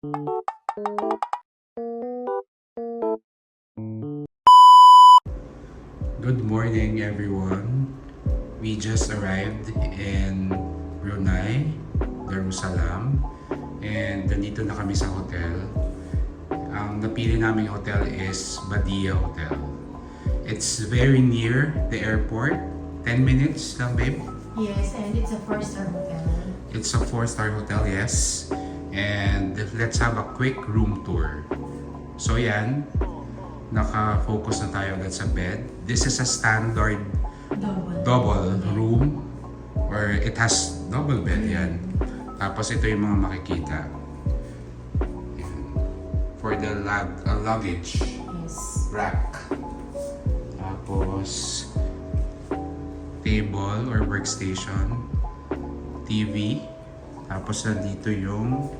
Good morning, everyone. We just arrived in Brunei, Darussalam, and nandito na kami sa hotel. Ang napili naming hotel is Badia Hotel. It's very near the airport. 10 minutes lang, babe. Yes, and it's a 4-star hotel. It's a 4-star hotel, yes. And let's have a quick room tour. So yan, naka-focus na tayo agad sa bed. This is a standard double room, or it has double bed yan. Tapos ito yung mga makikita. Yan. For the luggage Yes. rack. Tapos table or workstation, TV. Tapos nandito yung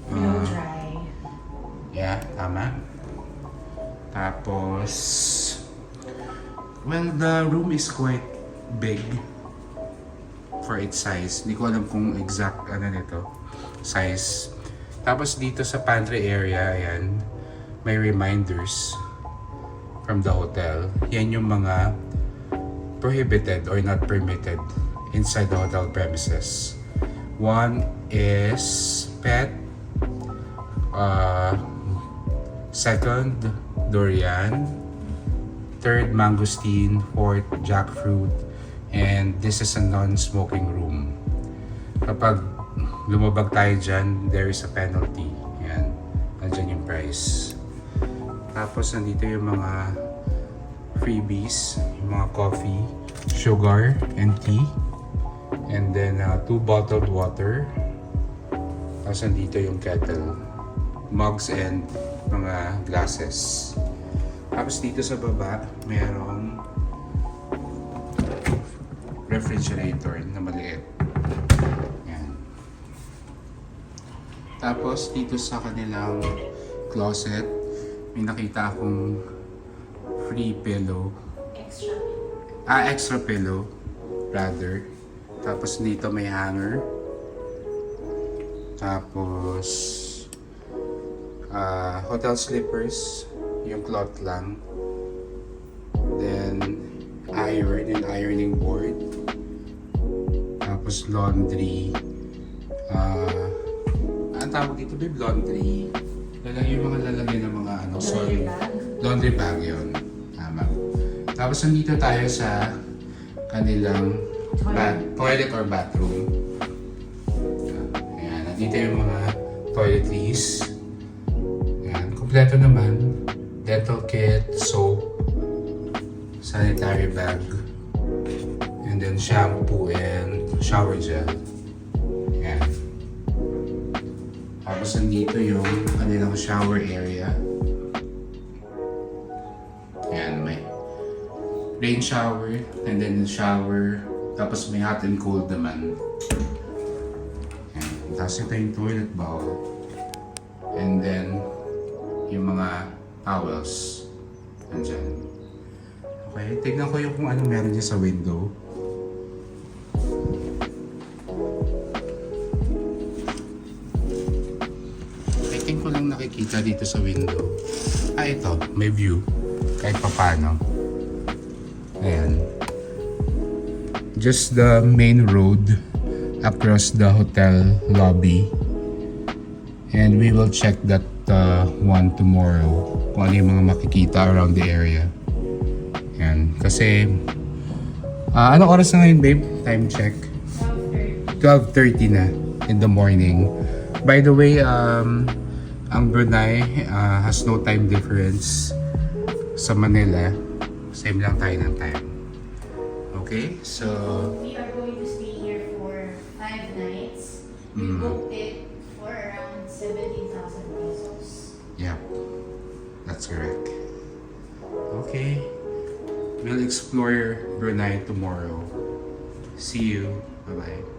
Blow dry. yeah, tama. Tapos well, the room is quite big for its size. Hindi ko alam kung exact ano nito size. Tapos dito sa pantry area, ayan, may reminders from the hotel. Yan yung mga prohibited or not permitted inside the hotel premises. One is pet. Second, durian. Third, mangosteen. Fourth, jackfruit. And this is a non-smoking room. Kapag lumabag tayo dyan, there is a penalty. Yan. Nandyan yung price. Tapos nandito yung mga freebies. Yung mga coffee, sugar, and tea. And then 2 bottled water. Tapos nandito yung kettle, mugs and mga glasses. Tapos dito sa baba, merong refrigerator na maliit. Yan. Tapos dito sa kanilang closet, may nakita akong free pillow. Extra pillow, rather. Tapos dito may hanger. Tapos hotel slippers, yung cloth lang. Then yung ironing board. Tapos laundry. Ang tawag dito, babe, laundry. Yung mga lalagyan ng mga ano, sorry. Laundry bag yun. Tama. Tapos nandito tayo sa kanilang toilet or bathroom. Ayan, nandito yung mga toiletries. Ayan, kompleto naman. Dental kit, soap, sanitary bag, and then shampoo and shower gel. Ayan. Tapos nandito yung kanilang shower area. Ayan, may rain shower, and then shower. Tapos may hot and cold naman. Ayan. Tapos ito yung toilet bowl. And then, yung mga towels. Andyan. Okay, tignan ko yung kung ano meron niya sa window. I think ko lang nakikita dito sa window. Ito, may view. Kahit papano. Ayan. Just the main road across the hotel lobby, and we will check that one tomorrow kung ano yung mga makikita around the area. Yan. Kasi anong oras na ngayon, babe? Time check 12:30 na in the morning. By the way, ang Brunei has no time difference sa Manila. Same lang tayo ng time. Okay, so we are going to stay here for 5 nights. We booked it for around 17,000 pesos. yeah, that's correct. Okay, we'll explore Brunei tomorrow. See you. Bye-bye.